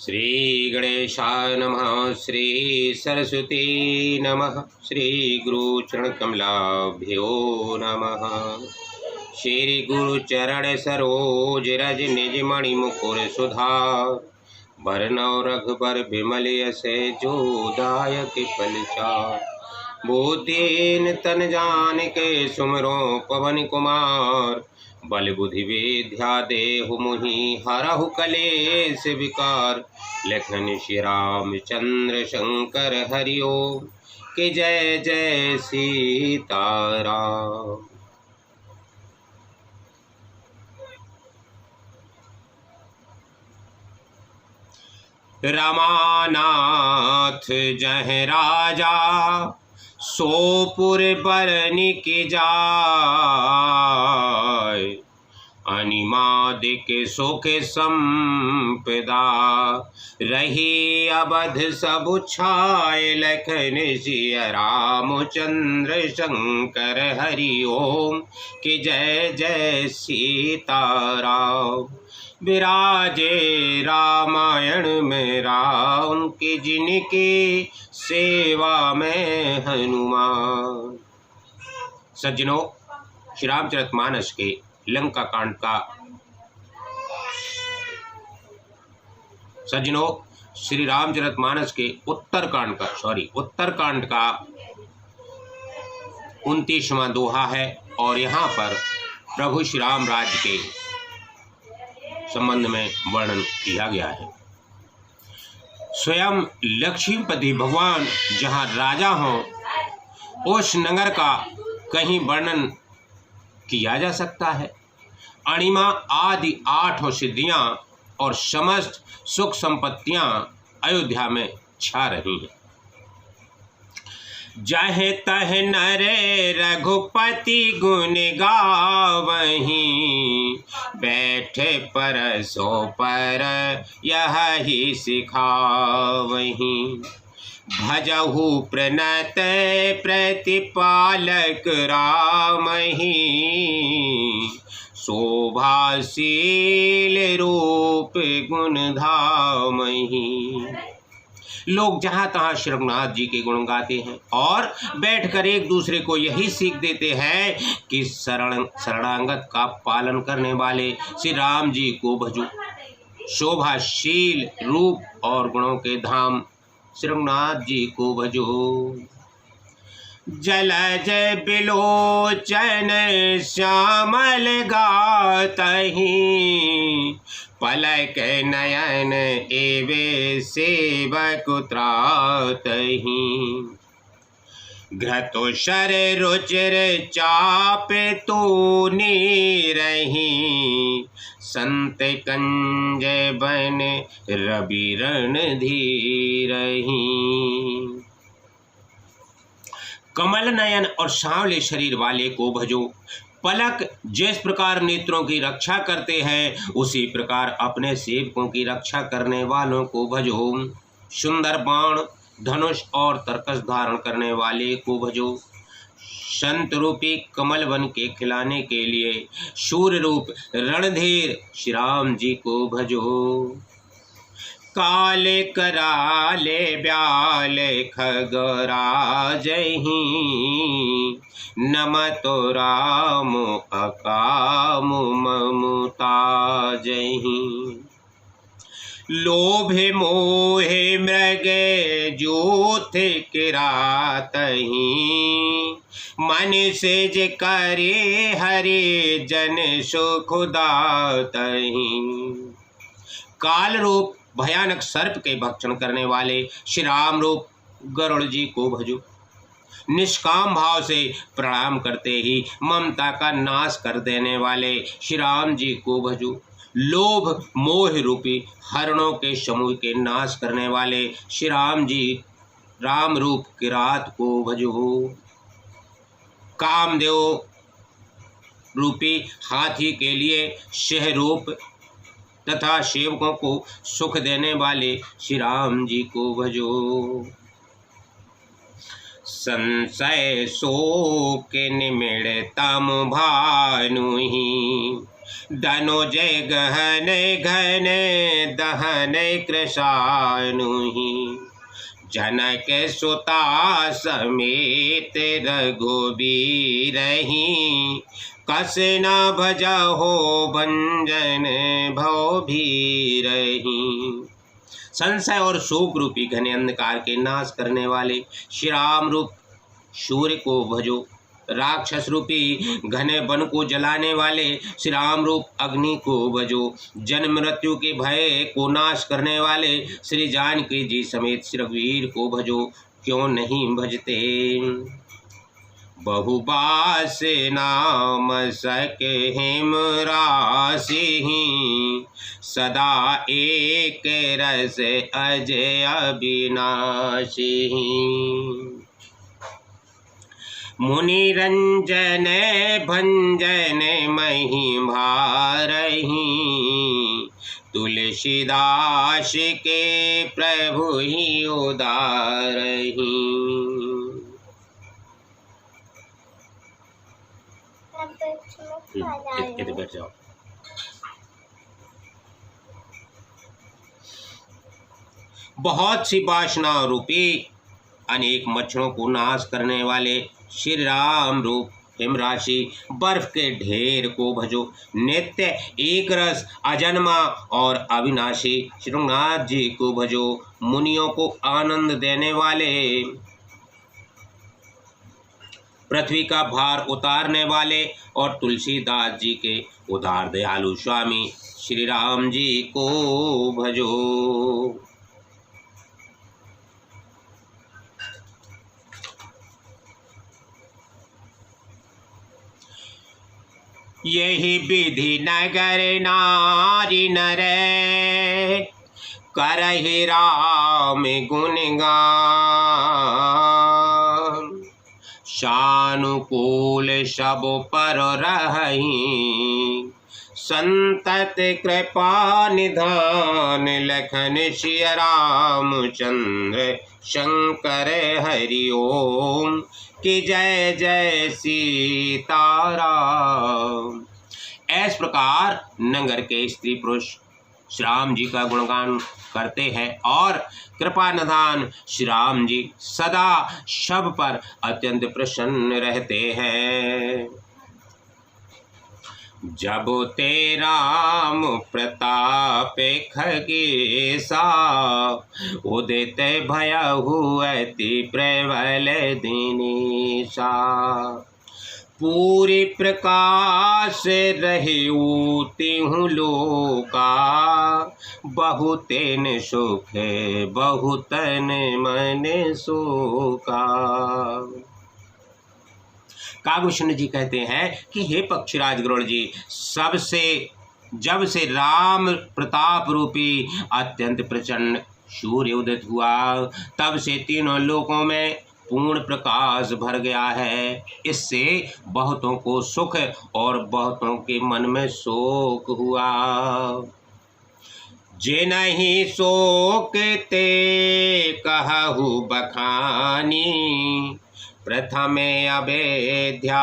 श्री गणेशाय नमः। श्री सरस्वती नमः। श्री गुरु चरण कमलाभ्यो नमः। श्री गुरु चरण सरोज रज निज मणि मुकुर सुधार बरनौ रघुबर बिमल यसे जो दायक पलचार। बुद्धिहीन तन जानिके सुमरो पवन कुमार बल बुद्धि विद्या देहु मुहि हरहु कलेश विकार। लखन श्री रामचंद्र शंकर हरि ओम के जय जय सीताराम। रमानाथ जह राजा सोपुर बरनि की जाय। अनिमादिक सुख संपदा रही अवध सब छाय। लखन सिया रामचंद्र शंकर हरि ओम कि जय जय सीताराम। विराजे रामायण में राम की जिनकी सेवा में हनुमान। सज्जनों, श्री रामचरितमानस के लंका कांड का श्री रामचरितमानस के उत्तरकांड का 29वां दोहा है और यहाँ पर प्रभु श्री राम राज्य के संबंध में वर्णन किया गया है। स्वयं लक्ष्मीपति भगवान जहाँ राजा हों उस नगर का कहीं वर्णन किया जा सकता है। अणिमा आदि 8 सिद्धियां और समस्त सुख संपत्तियां अयोध्या में छा रही हैं। जह तह नरे रघुपति गुण गावहीं। बैठे परसो पर यह ही सिखावहीं। भजहु प्रणत प्रतिपालक रामहि। शोभाशील रूप गुण धामहि। लोग जहाँ तहाँ श्री रघुनाथ जी के गुण गाते हैं और बैठकर एक दूसरे को यही सीख देते हैं कि शरणागत का पालन करने वाले श्री राम जी को भजो। शोभाशील रूप और गुणों के धाम श्री रघुनाथ जी को भजो। जलज बिलोचन श्यामल गातहि। पलक नयन एवे सेवक त्रातहि। घृतोशर रुचिर चाप तूनी रही। संत कंज बन रवि रणधीरहि। कमल नयन और सांवले शरीर वाले को भजो। पलक जिस प्रकार नेत्रों की रक्षा करते हैं उसी प्रकार अपने सेवकों की रक्षा करने वालों को भजो। सुंदर बाण धनुष और तरकस धारण करने वाले को भजो। संत रूपी कमल बन के खिलाने के लिए शूर रूप रणधीर श्री राम जी को भजो। काले कराले ब्याले खगराजहि। नमतो राम अकाम ममुताजहि। लोभे मोहे मृग जूथ किरातहि। मन से जे करे हरे जन सुखदातहि। काल रूप भयानक सर्प के भक्षण करने वाले श्री राम रूप गरुड़ जी को भजो। निष्काम भाव से प्रणाम करते ही ममता का नाश कर देने वाले श्री राम जी को भजो। लोभ मोह रूपी हरणों के समूह के नाश करने वाले श्री राम जी राम रूप किरात को भजो। कामदेव रूपी हाथी के लिए सिंह रूप तथा सेवकों को सुख देने वाले श्री राम जी को भजो। संशय शोक निमिड़ तम भानुहि। धनुजय गहने घने दहने कृशानुहि जनक सुता समेत रघुबीरहि कस न भजहो भंजन भव भीरहि। संशय और शोक रूपी घने अंधकार के नाश करने वाले श्री राम रूप सूर्य को भजो। राक्षस रूपी घने वन को जलाने वाले श्री राम रूप अग्नि को भजो। जन्म मृत्यु के भय को नाश करने वाले श्री जानकी जी समेत श्री रघुवीर को भजो। क्यों नहीं भजते? बहुबास नाम सके हिम राशि सदा एक रस अजय अविनाशी। मुनि रंजन भंजन महिमा रही तुलसीदास के प्रभु ही उदारही। बैठ जाओ। बहुत सी वासना रूपी अनेक मच्छरों को नाश करने वाले श्री राम रूप हिमराशि बर्फ के ढेर को भजो। नित्य एक रस अजन्मा और अविनाशी श्रीनाथ जी को भजो। मुनियों को आनंद देने वाले पृथ्वी का भार उतारने वाले और तुलसीदास जी के उदार दयालु स्वामी श्री राम जी को भजो। यही विधि नगर नारी नर करहि राम गुणगान शानुकूल सब पर रही संतत कृपा निधान लखन सिय रामचंद्र शंकर हरि ओम कि जय जय सीताराम। इस प्रकार नगर के स्त्री पुरुष श्री राम जी का गुणगान करते हैं और कृपा निधान श्री राम जी सदा सब पर अत्यंत प्रसन्न रहते हैं। जब ते राम प्रताप खगेसा उदित भयहु अति प्रबल दिनेशा पूरी प्रकाश रहे तिहु लोका बहुतेन सुख बहुतन मन शोका। कागभूषण जी कहते हैं कि हे पक्षीराज गरुड़ जी, जब से राम प्रताप रूपी अत्यंत प्रचंड सूर्य उदित हुआ तब से तीनों लोकों में पूर्ण प्रकाश भर गया है। इससे बहुतों को सुख और बहुतों के मन में शोक हुआ। जे नहीं शोक ते कहु बखानी प्रथमे अभेद्या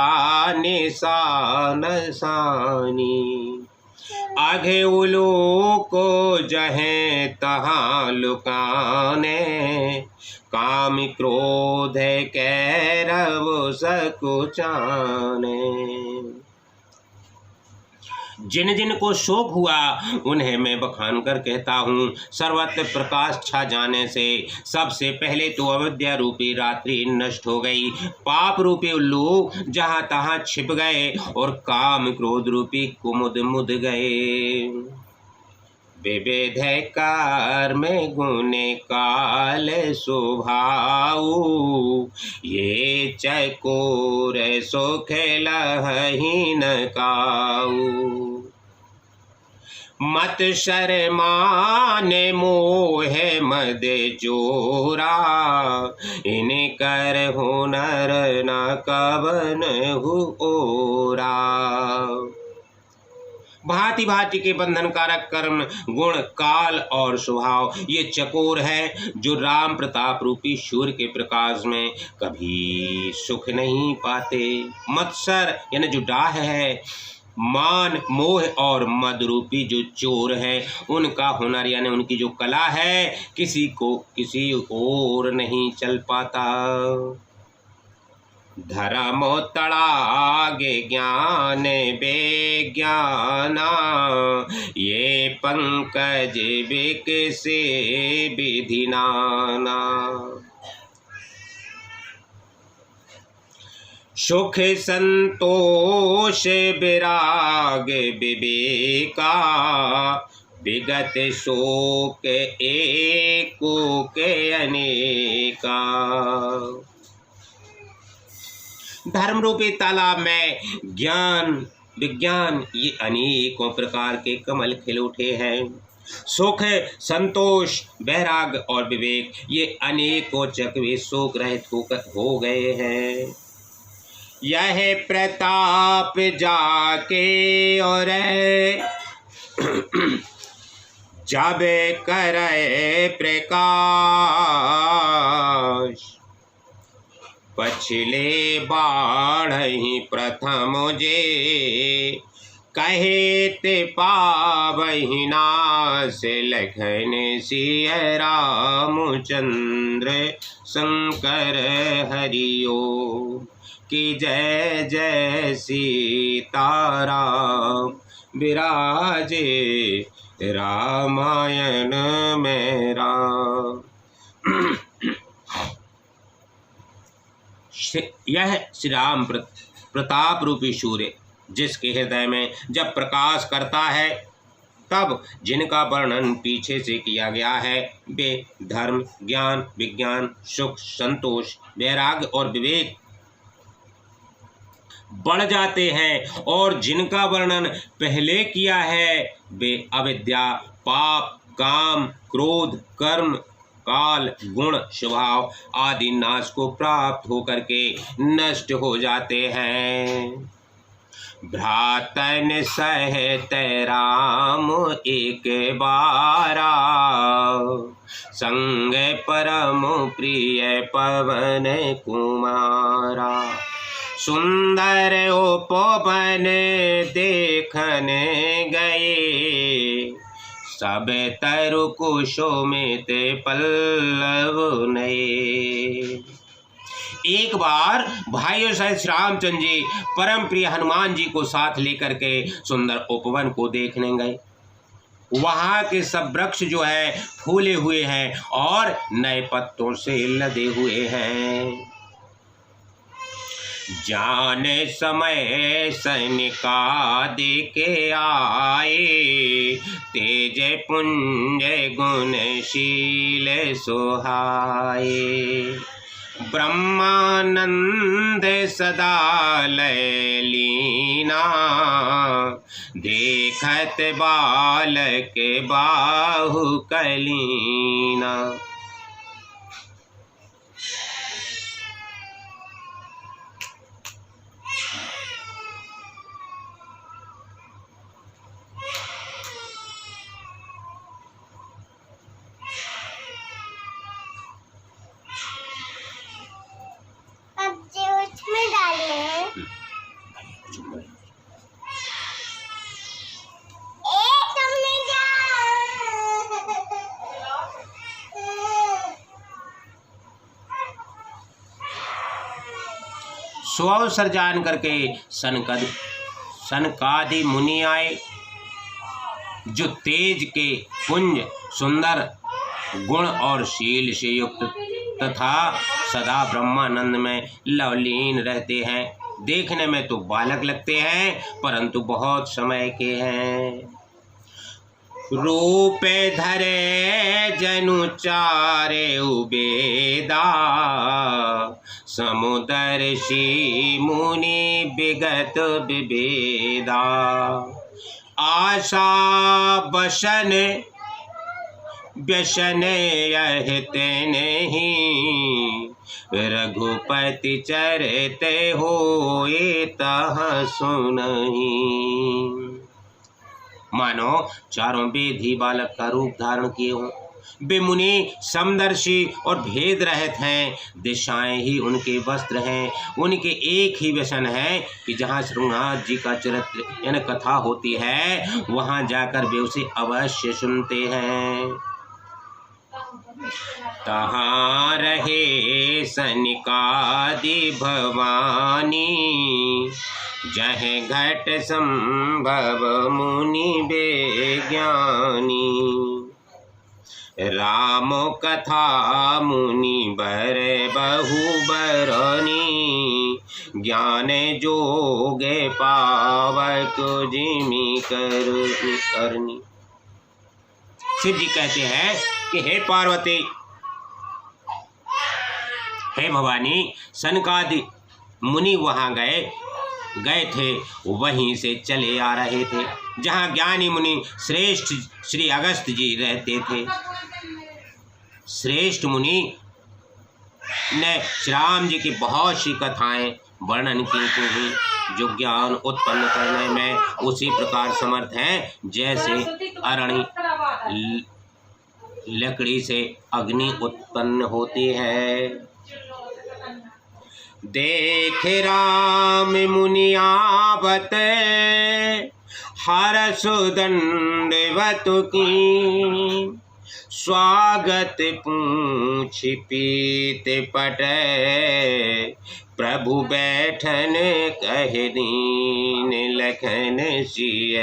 निशान सानी आगे उलोको जहे तहाँ लुकाने काम क्रोध कैरव सकुचाने। जिन जिन को शोक हुआ उन्हें मैं बखान कर कहता हूँ। सर्वत्र प्रकाश छा जाने से सबसे पहले तो अविद्या रूपी रात्रि नष्ट हो गई, पाप रूपी उल्लू जहाँ तहाँ छिप गए और काम क्रोध रूपी कुमुद मुद गए। विविध कर्म गुण काल स्वभाव ये चकोर सुख लहि न काऊ। मत शर्माने मोह मद जोरा इन कर हुनर न कवन हु ओरा। भांति भांति के बंधन कारक कर्म गुण काल और स्वभाव ये चकोर है जो राम प्रताप रूपी सूर्य के प्रकाश में कभी सुख नहीं पाते। मत्सर यानी जो डाह है मान, मोह और मद रूपी जो चोर है, उनका हुनर यानी उनकी जो कला है किसी को किसी और नहीं चल पाता। धर्म तड़ागे ज्ञान बेज्ञाना, ये पंकज बिक से विधि नाना। सुख संतोष विराग विवेका, विगत शोक एको के अनेका। धर्म रूपी तालाब में ज्ञान विज्ञान ये अनेकों प्रकार के कमल खिल उठे हैं। सुख संतोष वैराग और विवेक ये अनेकों चकवे शोक रहित हो गए हैं। यह प्रताप जाके और जब करे प्रकाश, पछले बाढ़ ही प्रथम जे कहते पावहि नास, लखन सिय रामचंद्र शंकर हरिओ की जय जय सीताराम, विराजे रामायण में राम। यह श्री राम प्रताप रूपी सूर्य जिसके हृदय में जब प्रकाश करता है, तब जिनका वर्णन पीछे से किया गया है वे धर्म ज्ञान विज्ञान सुख संतोष वैराग्य और विवेक बढ़ जाते हैं, और जिनका वर्णन पहले किया है वे अविद्या पाप काम क्रोध कर्म काल गुण स्वभाव आदि नाश को प्राप्त होकर के नष्ट हो जाते हैं। भ्रातन सहत राम एक बारा, संग परम प्रिय पवन कुमारा। सुंदर उपवन देखने गए, सब तरु कुसुमित पल्लव नए। एक बार भाइयों सहित श्री रामचंद्र जी परम प्रिय हनुमान जी को साथ लेकर के सुंदर उपवन को देखने गए। वहाँ के सब वृक्ष जो है फूले हुए हैं और नए पत्तों से लदे हुए हैं। जाने समय सैनिका देके आए, तेज पुंज गुणशील सुहाए। ब्रह्मानंद सदा लयलीना, देखत बालक बाहु कलीना। सुअवसर जान करके सनकादि मुनि आए, जो तेज के पुंज सुंदर गुण और शील से युक्त तथा सदा ब्रह्मानंद में लवलीन रहते हैं। देखने में तो बालक लगते हैं परंतु बहुत समय के हैं। रूप धरे जनु चारे उबेदा, समुदर्शी मुनि विगत विभेदा। आशा बसन व्यसन यहित नहीं, रघुपति चरते होए तह सुनहि। मानो चारों वेद ही बालक का रूप धारण किए हों, वे मुनि समदर्शी और भेद रहित हैं, दिशाएं ही उनके वस्त्र हैं। उनके एक ही व्यसन है कि जहाँ श्रृंगार जी का चरित्र यानी कथा होती है वहाँ जाकर वे उसे अवश्य सुनते हैं। तहाँ रहे सनिकादि भवानी, जह घट संभव मुनि बेज्ञानी। राम कथा मुनि बर बहु बरनी, ज्ञान जोगे पावक जिमि करनी। शिव जी कहते हैं कि हे पार्वती, हे भवानी, सनकादि मुनि वहाँ गए थे, वहीं से चले आ रहे थे जहाँ ज्ञानी मुनि श्रेष्ठ श्री अगस्त जी रहते थे। श्रेष्ठ मुनि ने श्री राम जी की बहुत सी कथाएं वर्णन की थी जो ज्ञान उत्पन्न करने में उसी प्रकार समर्थ हैं जैसे अरणी लकड़ी से अग्नि उत्पन्न होती है। देख राम मुनि आवत, हर्ष दंडवत की। स्वागत पूछ पीत पट, प्रभु बैठन कह दीन लखन सिय।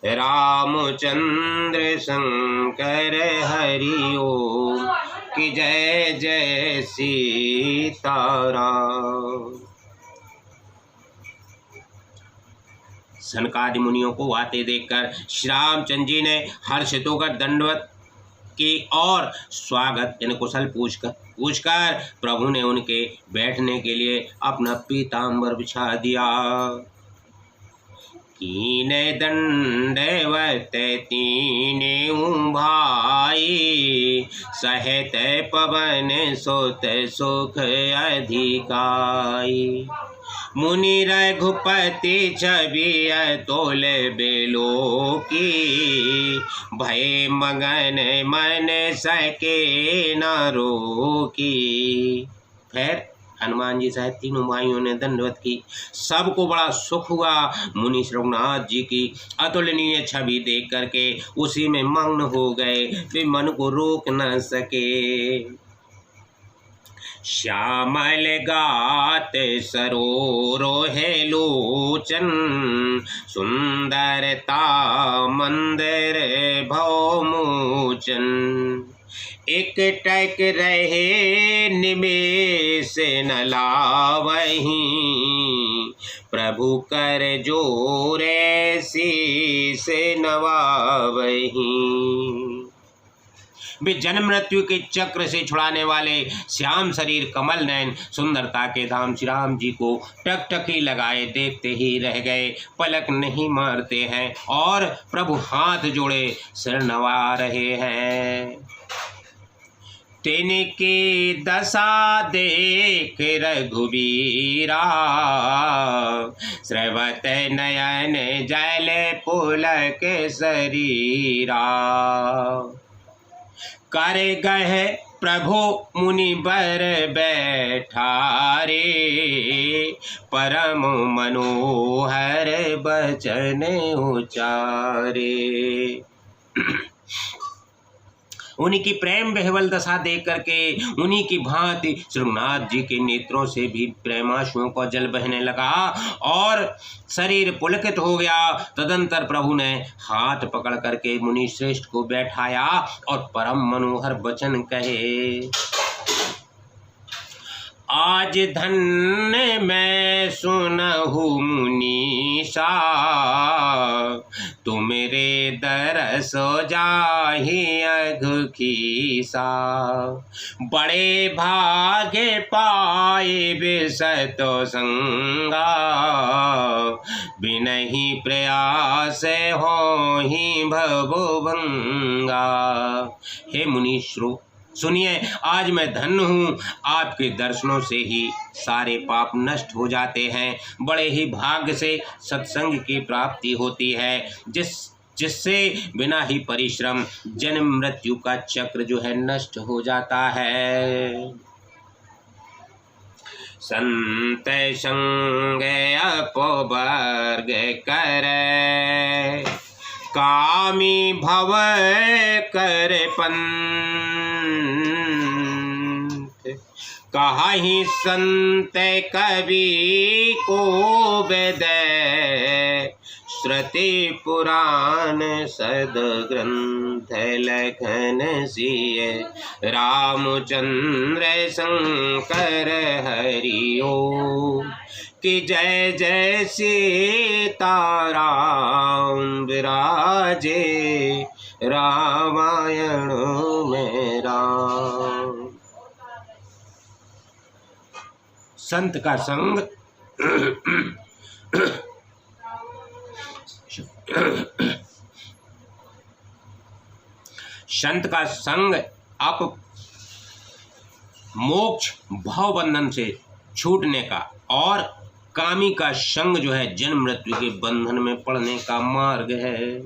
रामचंद्र शंकर हरि ओम, कि जय जय सीताराम। सनकादि मुनियों को आते देखकर श्री रामचंद्र जी ने हर्षित होकर दंडवत की और स्वागत यानी कुशल पूछकर प्रभु ने उनके बैठने के लिए अपना पीताम्बर बिछा दिया। कीन दंडवत तीने भाई, सहत पवन सोत सुख अधिकाई। मुनि रघुपति छवि तोल बेलो की, भय मगन मन सके न रोकी। फिर हनुमान जी सहित तीनों भाइयों ने दंडवत की। सबको बड़ा सुख हुआ। मुनि रघुनाथ जी की अतुलनीय छवि देख करके उसी में मग्न हो गए, वे मन को रोक न सके। श्यामल गात सरोरोहे लोचन, सुंदरता मंदिर भवमोचन। एक टक रहे निमेष न लावहीं, प्रभु कर जोरे शीस नवावहीं। वे जन्म मृत्यु के चक्र से छुड़ाने वाले श्याम शरीर कमल नयन सुंदरता के धाम श्री राम जी को टकटकी लगाए देखते ही रह गए, पलक नहीं मारते हैं और प्रभु हाथ जोड़े सिर नवा रहे हैं। तिनकी दशा देख रघुबीरा, स्रवत नयन जल पुलक शरीरा। कर गए प्रभु मुनि बर बैठारे, परम मनोहर बचन उचारे। उन्हीं की प्रेम बेहवल दशा देख करके उन्हीं की भांति श्रीनाथ जी के नेत्रों से भी प्रेमाशुओं का जल बहने लगा और शरीर पुलकित हो गया। तदंतर प्रभु ने हाथ पकड़ करके मुनि श्रेष्ठ को बैठाया और परम मनोहर वचन कहे। आज धन्य मैं सुनहु मुनीसा, तुमरे दरस जाहि अघखीसा। बड़े भागे पाए बिसतो संगा, बिनहि प्रयास होहि भवभंगा। हे मुनीश्वरों सुनिए, आज मैं धन्य हूँ, आपके दर्शनों से ही सारे पाप नष्ट हो जाते हैं। बड़े ही भाग्य से सत्संग की प्राप्ति होती है। जिस जिससे बिना ही परिश्रम जन्म मृत्यु का चक्र जो है नष्ट हो जाता है। संत संग अपवर्ग करे, कामी भव कर पंथ। कहाहि संत कवि को वेद, श्रुति पुराण सदग्रंथ। लखन सिय रामचंद्र शंकर हरिओ, कि जय जय सीताराम विराजे रामायण में राम। संत का संग संत का संग आप मोक्ष भव बंधन से छूटने का, और कामी का संग जो है जन्म मृत्यु के बंधन में पड़ने का मार्ग है।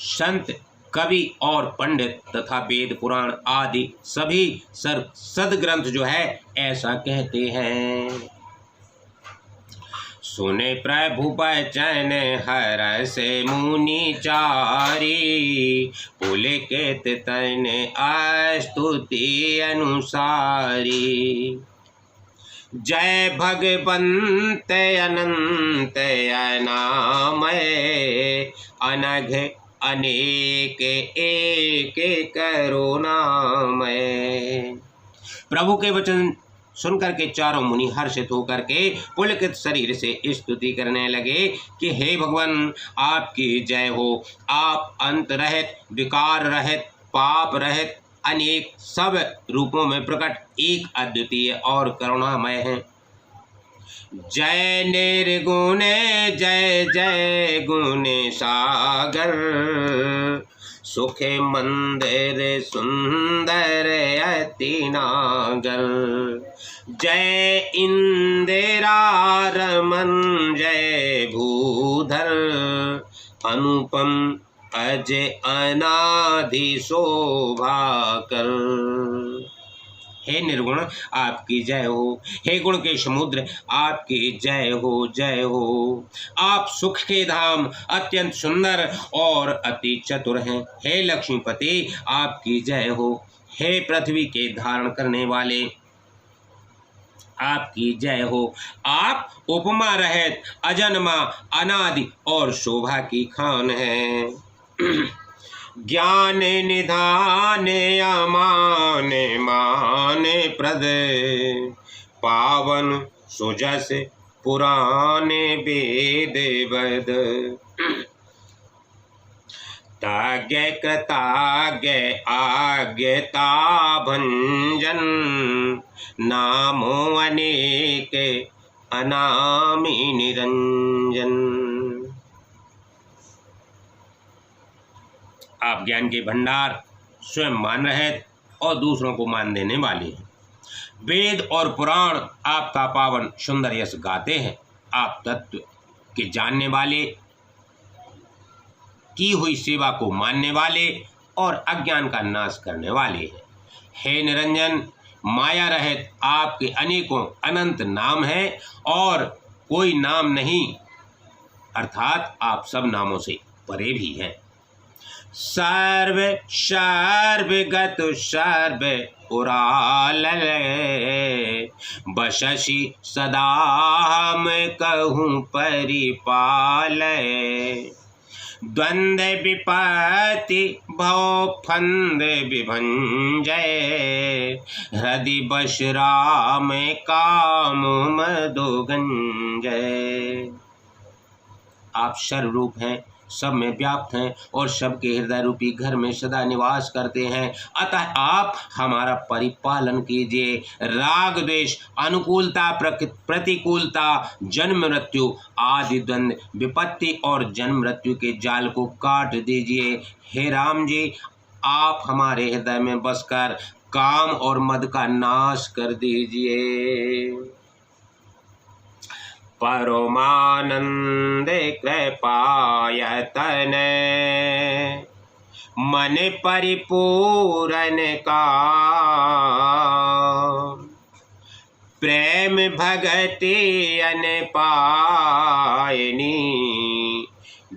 संत कवि और पंडित तथा वेद पुराण आदि सभी सदग्रंथ जो है ऐसा कहते हैं। सुने प्रभु बचन हर से मुनि चारी, पुलकित तन स्तुति अनुसारी। जय भगवंत अनंत अनामय, अनघ अनेक एक करुणामय। प्रभु के वचन सुनकर के चारों मुनि हर्षित होकर के पुलकित शरीर से स्तुति करने लगे कि हे भगवान, आपकी जय हो। आप अंत रहित, विकार रहित, पाप रहित, अनेक सब रूपों में प्रकट एक अद्वितीय और करुणामय हैं। जय निर्गुण जय जय गुण सागर, सुख मंदिर सुंदर अति नागर। जय इंदिरा रमन जय भूधर, अनुपम अज अनादि शोभा कर। हे निर्गुण आपकी जय हो, हे गुण के समुद्र आपकी जय हो, जय हो। आप सुख के धाम, अत्यंत सुंदर और अति चतुर हैं। हे लक्ष्मीपति आपकी जय हो। हे पृथ्वी के धारण करने वाले आपकी जय हो। आप उपमा रहित, अजन्मा, अनादि और शोभा की खान हैं। ज्ञान निधान अमान मान प्रद, पावन सुजस पुराण वेद वद। ताज्ञ कृताज्ञ आज्ञता भंजन, नामो अनेक अनामी निरंजन। आप ज्ञान के भंडार, स्वयं मान रहित और दूसरों को मान देने वाले हैं। वेद और पुराण आपका पावन सुंदर यश गाते हैं। आप तत्व के जानने वाले, की हुई सेवा को मानने वाले और अज्ञान का नाश करने वाले हैं। हे निरंजन, माया रहित आपके अनेकों अनंत नाम हैं और कोई नाम नहीं, अर्थात आप सब नामों से परे भी हैं। सर्व सर्वगत सर्व पुराल, बशसि सदा हम कहूँ परिपाल। द्वंद विपत्ति भव फंद विभंजय, हृदय बश राम काम मदोगंजय। आप सर्वरूप हैं, सब में व्याप्त हैं और सबके हृदय रूपी घर में सदा निवास करते हैं। अतः आप हमारा परिपालन कीजिए। राग द्वेष, अनुकूलता प्रतिकूलता, जन्म मृत्यु आदि द्वंद, विपत्ति और जन्म मृत्यु के जाल को काट दीजिए। हे राम जी, आप हमारे हृदय में बसकर काम और मद का नाश कर दीजिए। परमानंद कृपायतन मन परिपूरन का प्रेम भगति अन पायनी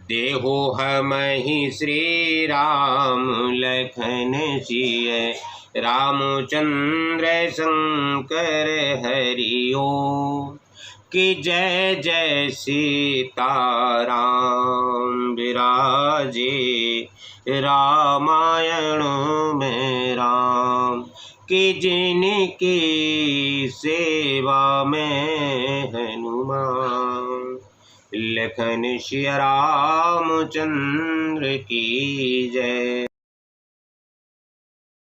देहो हम ही श्री राम लखन सिय रामचंद्र शंकर हरिओ कि जय जय सीताराम विराजे रामायण में राम कि जिनकी सेवा में हनुमान लखन सिया रामचंद्र की जय।